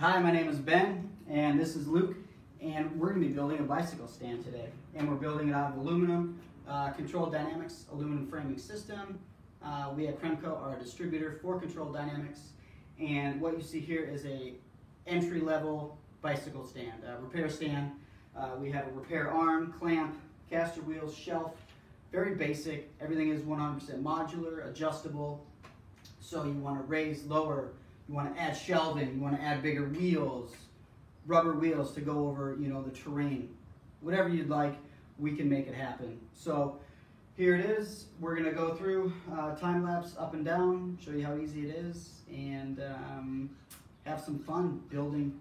Hi, my name is Ben, and this is Luke, and we're going to be building a bicycle stand today. And we're building it out of aluminum, Control Dynamics aluminum framing system. We have Kremco, our distributor for Control Dynamics, and what you see here is a entry-level bicycle stand, repair stand. We have a repair arm, clamp, caster wheels, shelf, very basic. Everything is 100% modular, adjustable, so you want to raise, lower, you want to add shelving, you want to add bigger wheels, rubber wheels to go over, the terrain. Whatever you'd like, we can make it happen. So here it is. We're going to go through time lapse up and down, show you how easy it is, and have some fun building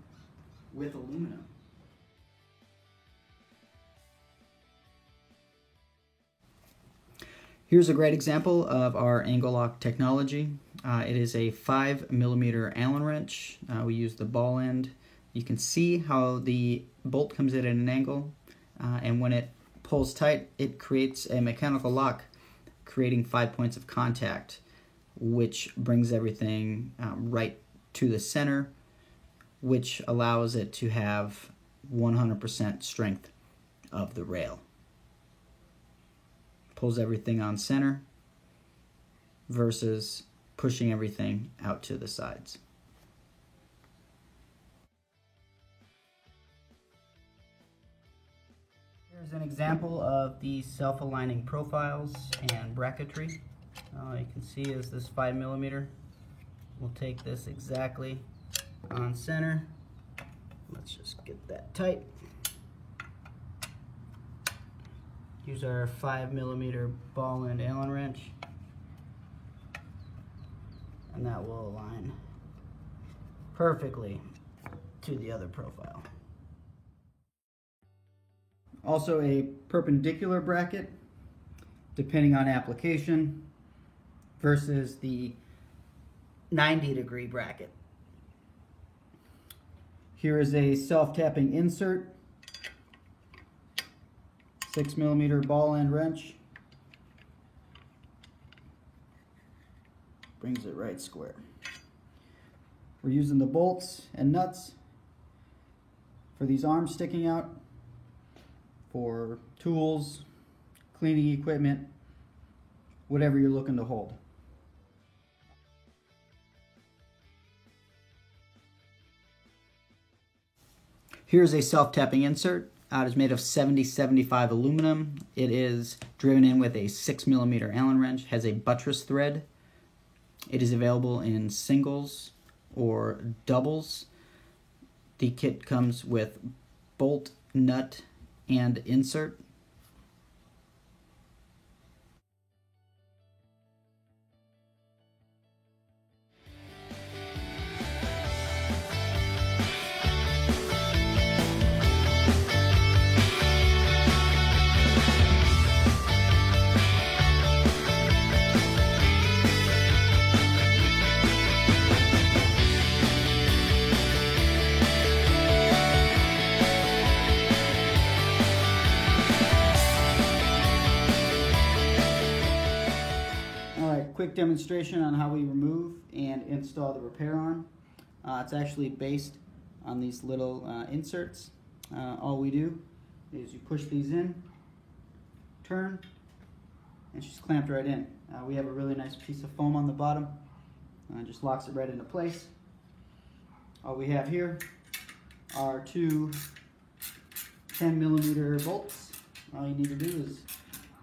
with aluminum. Here's a great example of our angle lock technology. It is a 5mm Allen wrench. We use the ball end. You can see how the bolt comes in at an angle, and when it pulls tight, it creates a mechanical lock, creating 5 points of contact, which brings everything right to the center, which allows it to have 100% strength of the rail. Pulls everything on center versus pushing everything out to the sides. Here's an example of the self-aligning profiles and bracketry. You can see is this 5mm. We'll take this exactly on center. Let's just get that tight. Use our 5mm ball end Allen wrench, and that will align perfectly to the other profile. Also a perpendicular bracket, depending on application, versus the 90-degree bracket. Here is a self-tapping insert, 6mm ball end wrench, brings it right square. We're using the bolts and nuts for these arms sticking out, for tools, cleaning equipment, whatever you're looking to hold. Here's a self-tapping insert. It is made of 70-75 aluminum. It is driven in with a 6mm Allen wrench, has a buttress thread. It is available in singles or doubles. The kit comes with bolt, nut, and insert. Quick demonstration on how we remove and install the repair arm. It's actually based on these little inserts. All we do is you push these in, turn, and she's clamped right in. We have a really nice piece of foam on the bottom. Just locks it right into place. All we have here are two 10mm bolts. All you need to do is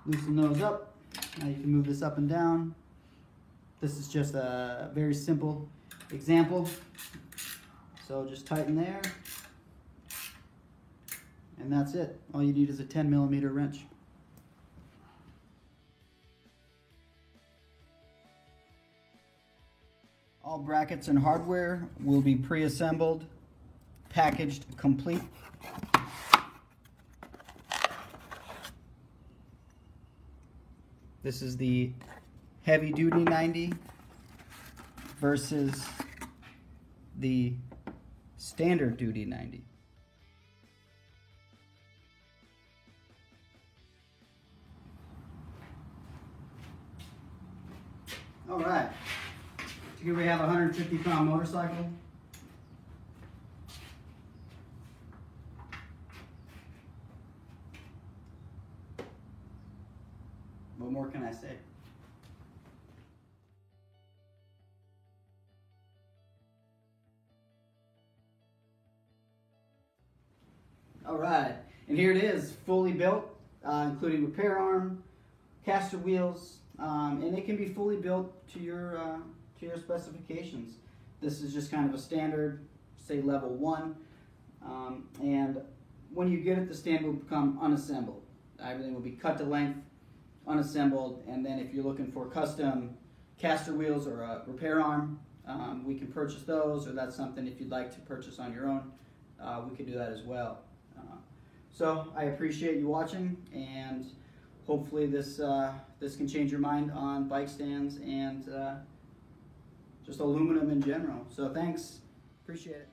loosen those up. Now you can move this up and down. This is just a very simple example. So just tighten there, and that's it. All you need is a 10mm wrench. All brackets and hardware will be pre-assembled, packaged complete. This is the heavy duty 90 versus the standard duty 90. All right, here we have a 150-pound motorcycle. more can I say? All right, and here it is, fully built, including repair arm, caster wheels, and it can be fully built to your specifications. This is just kind of a standard, say level 1, and when you get it, the stand will become unassembled. Everything will be cut to length, unassembled, and then if you're looking for custom caster wheels or a repair arm, we can purchase those, or that's something if you'd like to purchase on your own, we can do that as well. So I appreciate you watching, and hopefully this can change your mind on bike stands and just aluminum in general. So thanks, appreciate it.